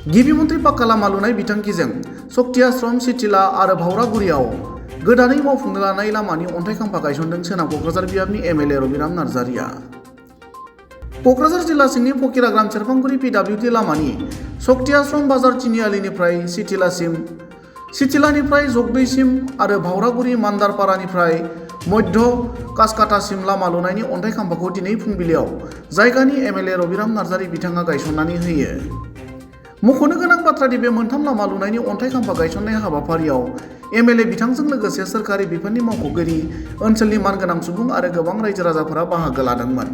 गिबि मन्त्रि पाक्का लामा लुनाय बिथांखिजों शक्ति आश्रम सिटिला आरो भावरागुरियाव गोदानै मावफुंनो लानाय लामानि अन्थाइ खाम्फा गायसनदों सोनाब क'क्राझार बियाबनि एमएलए रबिराम नार्जारिया। क'क्राझार जिल्ला सिंनि फकिरा ग्राम सेरफांगुरि पिडब्लिउडि लामानि शक्ति आश्रम बाजार तिनिआलिनिफ्राय सिटिलासिम, सिटिलानिफ्राय जगदैसिम आरो भावरागुरि मान्दारपारानिफ्राय मध्य कासकाटासिम लामा लुनायनि अन्थाइ खाम्फाखौ दिनै फुंबिलियाव जायगानि एमएलए रबिराम नार्जारि बिथाङा गायसननानै होयो। मख'नो गोनां बाथ्रादि बे मोनथाम लामा लुनायनि अन्थाइ खाम्फा गायसननाय हाबाफारियाव एमएलए बिथांजों लोगोसे सोरखारि बिफाननि मावख'गिरि, ओनसोलनि मानगोनां सुबुं आरो गोबां रायजो राजाफोरा बाहागो लादोंमोन।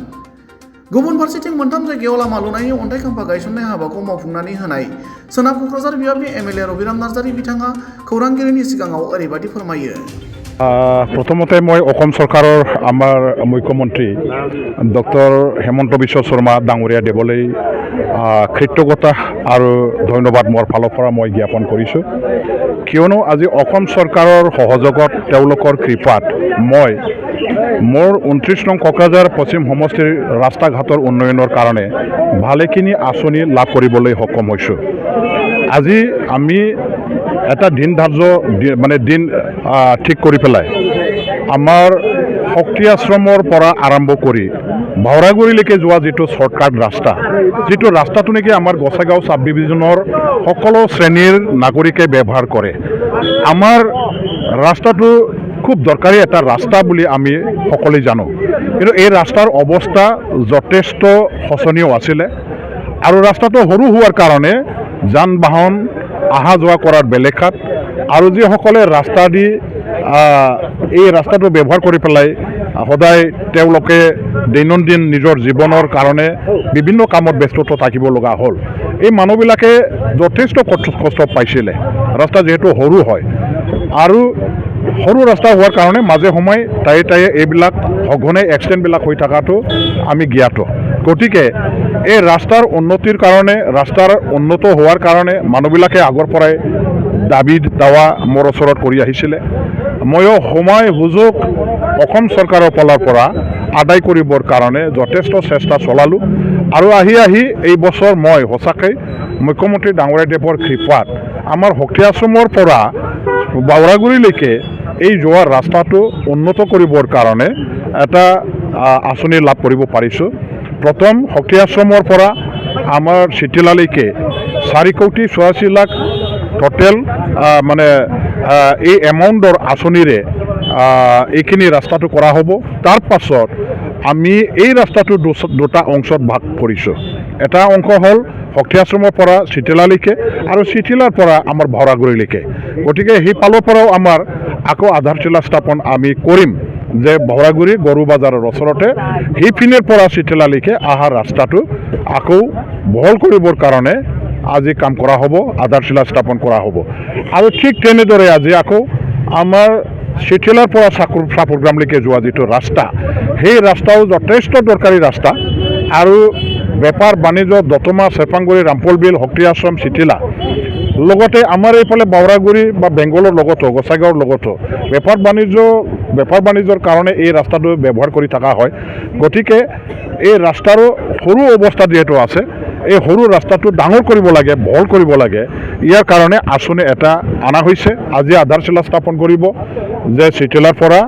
गुबुन फारसेथिं मोनथाम जायगायाव लामा लुनायनि अन्थाइ खाम्फा गायसननाय हाबाखौ मावफुंनानै होनाय सोनाब क'क्राझार बियाबनि एमएलए रबिराम नार्जारि बिथाङा खौरांगिरिनि सिगाङाव ओरैबायदि फोरमायो। प्रथमते मैं असम सरकारों आमार मुख्यमंत्री डॉक्टर हेमंत विश्व शर्मा डांगरिया देवलै कृतज्ञता और धन्यवाद मोर फालर मैं ज्ञापन करिছোঁ कियनो आज असम सरकारों सहयोगत तेलोकर कृपात मैं मोर 29 नং क'क्राझार पश्चिम समष्टिर रास्ता घाटर उन्नयনৰ কাৰণে ভালেখিনি आँचনি लाभ কৰিবলৈ सक्षम হৈছোঁ। আজি আমি এটা দিন ধাৰ্য মানে দিন ঠিক কৰি পেলাই আমাৰ শক্তি আশ্ৰমৰ পৰা আৰম্ভ কৰি ভাওৰাগুৰিলৈকে যোৱা যিটো শৰ্টকাট ৰাস্তা, যিটো ৰাস্তাটো নেকি আমাৰ গোসাইগাঁও সাব ডিভিজনৰ সকলো শ্ৰেণীৰ নাগৰিকে ব্যৱহাৰ কৰে। আমাৰ ৰাস্তাটো খুব দৰকাৰী এটা ৰাস্তা বুলি আমি সকলোৱে জানো, কিন্তু এই ৰাস্তাৰ অৱস্থা যথেষ্ট শোচনীয় আছিলে আৰু ৰাস্তাটো সৰু হোৱাৰ কাৰণে যান বাহন আহা যোৱা কৰাৰ বেলেখাত আৰু যিসকলে ৰাস্তা দি এই ৰাস্তাটো ব্যৱহাৰ কৰি পেলাই সদায় তেওঁলোকে দৈনন্দিন নিজৰ জীৱনৰ কাৰণে বিভিন্ন কামত ব্যস্ত থাকিব লগা হ'ল। এই মানুহবিলাকে যথেষ্ট কষ্ট পাইছিলে। ৰাস্তা যিহেতু সৰু হয় আৰু সৰু ৰাস্তা হোৱাৰ কাৰণে মাজে সময়ে তায়ে এইবিলাক সঘনে এক্সিডেণ্টবিলাক হৈ থকাটো আমি জ্ঞাত। গতিকে এই ৰাস্তাৰ উন্নতিৰ কাৰণে, ৰাস্তাৰ উন্নত হোৱাৰ কাৰণে মানুহবিলাকে আগৰ পৰাই দাবী দাৱা মোৰ ওচৰত কৰি আহিছিলে। ময়ো সময় সুযোগ অসম চৰকাৰৰ ফালৰ পৰা আদায় কৰিবৰ কাৰণে যথেষ্ট চেষ্টা চলালোঁ আৰু আহি এই বছৰ মই সঁচাকৈ মুখ্যমন্ত্ৰী ডাঙৰীয়াদেৱৰ কৃপাত আমাৰ শক্তি আশ্ৰমৰ পৰা ভাওৰাগুৰিলৈকে এই যোৱা ৰাস্তাটো উন্নত কৰিবৰ কাৰণে এটা আঁচনি লাভ কৰিব পাৰিছোঁ। প্ৰথম শক্তি আশ্ৰমৰ পৰা আমাৰ চিটিলালৈকে 4,84 লাখ টোটেল মানে এই এমাউণ্টৰ আঁচনিৰে এইখিনি ৰাস্তাটো কৰা হ'ব। তাৰ পাছত আমি এই ৰাস্তাটো দুটা অংশত ভাগ কৰিছোঁ। এটা অংশ হ'ল শক্তি আশ্ৰমৰ পৰা চিটিলালৈকে আৰু চিটিলাৰ পৰা আমাৰ ভাওৰাগুৰিলৈকে। গতিকে সেই ফালৰ পৰাও আমাৰ আকৌ আধাৰশিলা স্থাপন আমি কৰিম যে ভাওৰাগুৰি গৰু বাজাৰৰ ওচৰতে সেইপিনৰ পৰা চিটিলালৈকে অহা ৰাস্তাটো আকৌ বহল কৰিবৰ কাৰণে আজি কাম কৰা হ'ব, আধাৰশিলা স্থাপন কৰা হ'ব। আৰু ঠিক তেনেদৰে আজি আকৌ আমাৰ চিটিলাৰ পৰা চাপৰগ্ৰামলৈকে যোৱা যিটো ৰাস্তা, সেই ৰাস্তাও যথেষ্ট দৰকাৰী ৰাস্তা আৰু বেপাৰ বাণিজ্য দতমা, চেৰফাংগুৰি, ৰামপলবিল, শক্তি আশ্ৰম, চিটিলা লগতে আমাৰ এইফালে ভাওৰাগুৰি বা বেংগলৰ লগতো গোসাইগাঁৱৰ লগতো বেপাৰ বাণিজ্যৰ কাৰণে এই ৰাস্তাটো ব্যৱহাৰ কৰি থকা হয়। গতিকে এই ৰাস্তাৰো সৰু অৱস্থা যিহেতু আছে, এই সৰু ৰাস্তাটো ডাঙৰ কৰিব লাগে, বহল কৰিব লাগে। ইয়াৰ কাৰণে আঁচনি এটা অনা হৈছে। আজি আধাৰশিলা স্থাপন কৰিব যে চিটিলাৰ পৰা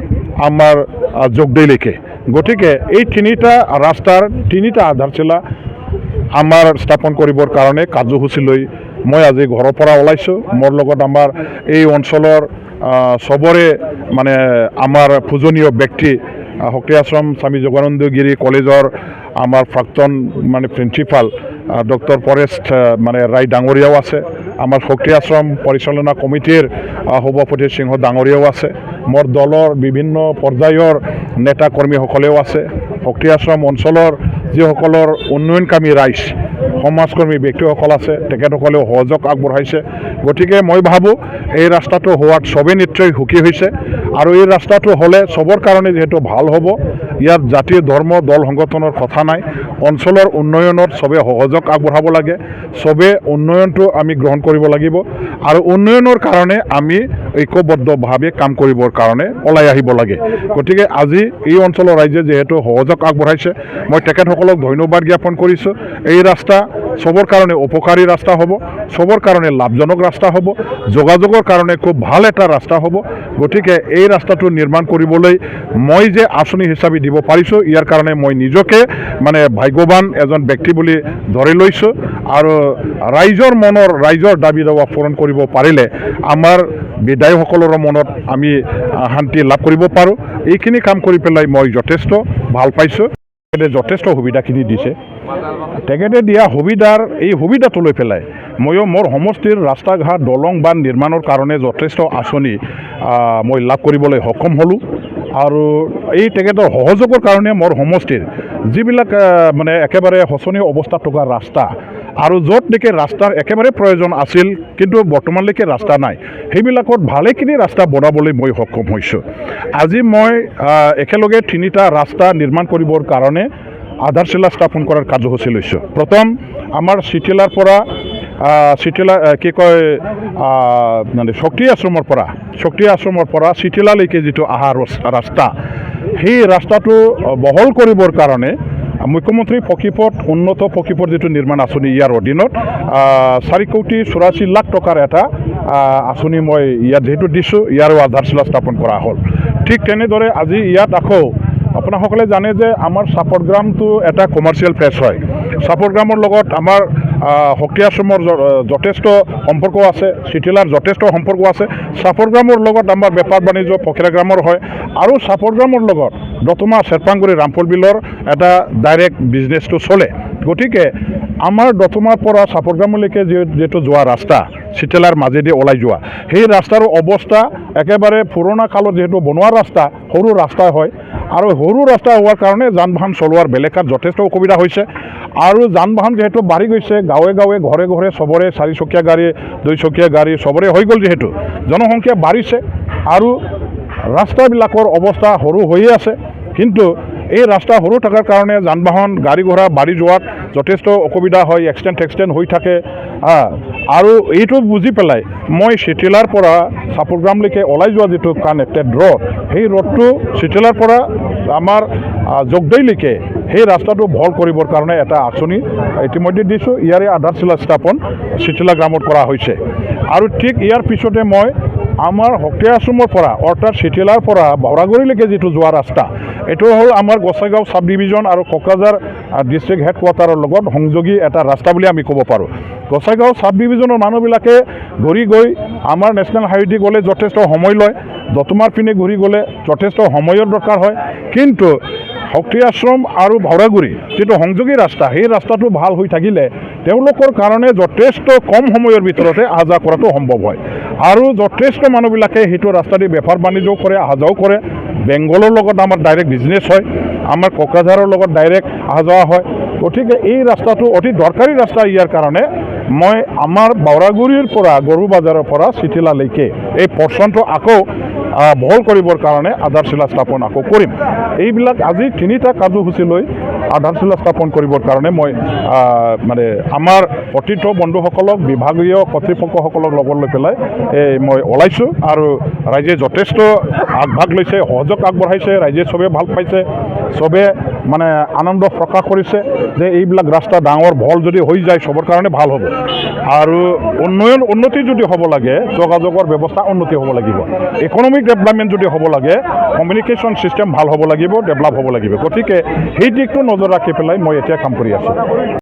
আমাৰ জগদৈলৈকে। গতিকে এই তিনিটা ৰাস্তাৰ তিনিটা আধাৰশিলা আমাৰ স্থাপন কৰিবৰ কাৰণে কাৰ্যসূচী লৈ মই আজি ঘৰৰ পৰা ওলাইছোঁ। মোৰ লগত আমাৰ এই অঞ্চলৰ চবৰে মানে আমাৰ পূজনীয় ব্যক্তি শক্তি আশ্ৰম স্বামী যোগানন্দগিৰি কলেজৰ আমাৰ প্ৰাক্তন মানে প্ৰিন্সিপাল ডক্টৰ পৰেশ মানে ৰায় ডাঙৰীয়াও আছে। আমাৰ শক্তি আশ্ৰম পৰিচালনা কমিটিৰ সভাপতি সিংহ ডাঙৰীয়াও আছে। মোৰ দলৰ বিভিন্ন পৰ্যায়ৰ নেতা কৰ্মীসকলেও আছে। শক্তি আশ্ৰম অঞ্চলৰ যিসকলৰ উন্নয়নকামী ৰাইজ সমাজকৰ্মী ব্যক্তিসকল আছে, তেখেতসকলেও সহযোগ আগবঢ়াইছে। গতিকে মই ভাবোঁ এই ৰাস্তাটো হোৱাত চবেই নিশ্চয় সুখী হৈছে আৰু এই ৰাস্তাটো হ'লে চবৰ কাৰণে যিহেতু ভাল হ'ব। ইয়াত জাতি ধৰ্ম দল সংগঠনৰ কথা নাই, অঞ্চলৰ উন্নয়নত চবে সহযোগ আগবঢ়াব লাগে, চবে উন্নয়নটো আমি গ্ৰহণ কৰিব লাগিব আৰু উন্নয়নৰ কাৰণে আমি ঐক্যবদ্ধভাৱে কাম কৰিবৰ কাৰণে ওলাই আহিব লাগে। গতিকে আজি এই অঞ্চলৰ ৰাইজে যেহেতু সহযোগ আগবঢ়াইছে, মই তেখেতসকলক ধন্যবাদ জ্ঞাপন কৰিছোঁ। এই ৰাস্তা সবৰ কাৰণে উপকাৰী ৰাস্তা হ'ব, সবৰ কাৰণে লাভজনক ৰাস্তা হ'ব, যোগাযোগৰ কাৰণে খুব ভাল এটা ৰাস্তা হ'ব। গতিকে এই ৰাস্তাটো নিৰ্মাণ কৰিবলৈ মই যে আঁচনি হিচাপে দিব পাৰিছোঁ, ইয়াৰ কাৰণে মই নিজকে মানে ভাগ্যৱান এজন ব্যক্তি বুলি ধৰি লৈছোঁ। আৰু ৰাইজৰ দাবী দাৱা পূৰণ কৰিব পাৰিলে আমাৰ বিধায়কসকলৰ মনত আমি শান্তি লাভ কৰিব পাৰোঁ। এইখিনি কাম কৰি পেলাই মই যথেষ্ট ভাল পাইছোঁ। যথেষ্ট সুবিধাখিনি দিছে, তেখেতে দিয়া এই সুবিধাটো লৈ পেলাই ময়ো মোৰ সমষ্টিৰ ৰাস্তা ঘাট দলং বান্ধ নিৰ্মাণৰ কাৰণে যথেষ্ট আঁচনি মই লাভ কৰিবলৈ সক্ষম হ'লোঁ। আৰু এই তেখেতৰ সহযোগৰ কাৰণে মোৰ সমষ্টিৰ যিবিলাক মানে একেবাৰে শোচনীয় অৱস্থাত থকা ৰাস্তা আৰু য'ত নেকি ৰাস্তাৰ একেবাৰে প্ৰয়োজন আছিল কিন্তু বৰ্তমানলৈকে ৰাস্তা নাই, সেইবিলাকত ভালেখিনি ৰাস্তা বনাবলৈ মই সক্ষম হৈছোঁ। আজি মই একেলগে 3টা ৰাস্তা নিৰ্মাণ কৰিবৰ কাৰণে আধাৰশিলা স্থাপন কৰাৰ কাৰ্যসূচী লৈছোঁ। প্ৰথম আমাৰ চিটিলাৰ পৰা মানে শক্তি আশ্ৰমৰ পৰা চিটিলালৈকে যিটো অহা ৰাস্তা, সেই ৰাস্তাটো বহল কৰিবৰ কাৰণে মুখ্যমন্ত্ৰী পকীপথ উন্নত পকীপথ যিটো নিৰ্মাণ আঁচনি, ইয়াৰ অধীনত 4,84,00,000 টকাৰ এটা আঁচনি মই ইয়াত যিহেতু দিছোঁ, ইয়াৰো আধাৰশিলা স্থাপন কৰা হ'ল। ঠিক তেনেদৰে আজি ইয়াত আকৌ আপোনাসকলে জানে যে আমাৰ চাপৰগ্ৰামটো এটা কমাৰ্চিয়েল প্লেচ হয়। চাপৰগ্ৰামৰ লগত আমাৰ শক্তি আশ্ৰমৰ যথেষ্ট সম্পৰ্ক আছে, চিটিলাৰ যথেষ্ট সম্পৰ্ক আছে। চাপৰগ্ৰামৰ লগত আমাৰ বেপাৰ বাণিজ্য ফকিৰাগ্ৰামৰ হয়, আৰু চাপৰগ্ৰামৰ লগত দতমা চেৰপাংগুৰি ৰামপুৰ বিলৰ এটা ডাইৰেক্ট বিজনেছটো চলে। গতিকে আমাৰ দতমাৰ পৰা চাপৰগ্ৰামলৈকে যিটো যোৱা ৰাস্তা, চিটিলাৰ মাজেদি ওলাই যোৱা, সেই ৰাস্তাৰ অৱস্থা একেবাৰে পুৰণা কালত যিহেতু বনোৱা ৰাস্তা, সৰু ৰাস্তা হয়, আৰু সৰু ৰাস্তা হোৱাৰ কাৰণে যান বাহন চলোৱাৰ বেলেগাত যথেষ্ট অসুবিধা হৈছে। আৰু যান বাহন যিহেতু বাঢ়ি গৈছে, গাঁৱে গাঁৱে ঘৰে ঘৰে চবৰে 4চকীয়া গাড়ী 2চকীয়া গাড়ী চবৰে হৈ গ'ল, যিহেতু জনসংখ্যা বাঢ়িছে আৰু ৰাস্তাবিলাকৰ অৱস্থা সৰু হৈয়ে আছে। কিন্তু এই ৰাস্তা সৰু থকাৰ কাৰণে যান বাহন গাড়ী ঘোঁৰা বাঢ়ি যোৱাত যথেষ্ট অসুবিধা হয়, এক্সিডেণ্ট হৈ থাকে। আৰু এইটো বুজি পেলাই মই চিটিলাৰ পৰা চাপৰগ্ৰামলৈকে ওলাই যোৱা যিটো কানেক্টেড ৰ'ড, সেই ৰ'ডটো চিটিলাৰ পৰা আমাৰ জগদৈলৈকে সেই ৰাস্তাটো বহল কৰিবৰ কাৰণে এটা আঁচনি ইতিমধ্যে দিছোঁ। ইয়াৰে আধাৰশিলা স্থাপন চিটিলা গ্ৰামত কৰা হৈছে। আৰু ঠিক ইয়াৰ পিছতে মই আমাৰ শক্তি আশ্ৰমৰ পৰা অৰ্থাৎ চিটিলাৰ পৰা বৰাগুৰিলৈকে যিটো যোৱা ৰাস্তা, এইটো হ'ল আমাৰ গোসাইগাঁও চাব ডিভিজন আৰু কোকৰাঝাৰ ডিষ্ট্ৰিক্ট হেডকোৱাৰ্টাৰৰ লগত সংযোগী এটা ৰাস্তা বুলি আমি ক'ব পাৰোঁ। গোসাইগাঁও চাব ডিভিজনৰ মানুহবিলাকে ঘূৰি গৈ আমাৰ নেশ্যনেল হাইৱেদি গ'লে যথেষ্ট সময় লয়, দতমাৰ পিনে ঘূৰি গ'লে যথেষ্ট সময়ৰ দৰকাৰ হয়। কিন্তু শক্তি আশ্ৰম আৰু ভাওৰাগুৰি যিটো সংযোগী ৰাস্তা, সেই ৰাস্তাটো ভাল হৈ থাকিলে তেওঁলোকৰ কাৰণে যথেষ্ট কম সময়ৰ ভিতৰতে অহা যোৱা কৰাটো সম্ভৱ হয়। আৰু যথেষ্ট মানুহবিলাকে সেইটো ৰাস্তা দি বেপাৰ বাণিজ্যও কৰে, অহা যোৱাও কৰে। বেংগলৰ লগত আমাৰ ডাইৰেক্ট বিজনেছ হয়, আমাৰ কোকৰাঝাৰৰ লগত ডাইৰেক্ট অহা যোৱা হয়। গতিকে এই ৰাস্তাটো অতি দৰকাৰী ৰাস্তা। ইয়াৰ কাৰণে মই আমাৰ বাউৰাগুৰিৰ পৰা গৰু বাজাৰৰ পৰা চিটিলালৈকে এই পৰ্চনটো আকৌ বহল কৰিবৰ কাৰণে আধাৰশিলা স্থাপন আকৌ কৰিম। এইবিলাক আজি 3টা কাৰ্যসূচী লৈ আধাৰশিলা স্থাপন কৰিবৰ কাৰণে মই মানে আমাৰ অতীত বন্ধুসকলক, বিভাগীয় কৰ্তৃপক্ষসকলক লগত লৈ পেলাই মই ওলাইছোঁ। আৰু ৰাইজে যথেষ্ট আগভাগ লৈছে, সহযোগ আগবঢ়াইছে, ৰাইজে চবে ভাল পাইছে, চবে মানে আনন্দ প্ৰকাশ কৰিছে যে এইবিলাক ৰাস্তা ডাঙৰ বহল যদি হৈ যায় চবৰ কাৰণে ভাল হ'ব। আৰু উন্নতি যদি হ'ব লাগে, যোগাযোগৰ ব্যৱস্থা উন্নতি হ'ব লাগিব, ইকনমিক ডেভেলপমেণ্ট যদি হ'ব লাগে, কমিউনিকেশ্যন ছিষ্টেম ভাল হ'ব লাগিব, ডেভেলপ হ'ব লাগিব। গতিকে সেই দিশটো নজৰ ৰাখি পেলাই মই এতিয়া কাম কৰি আছোঁ।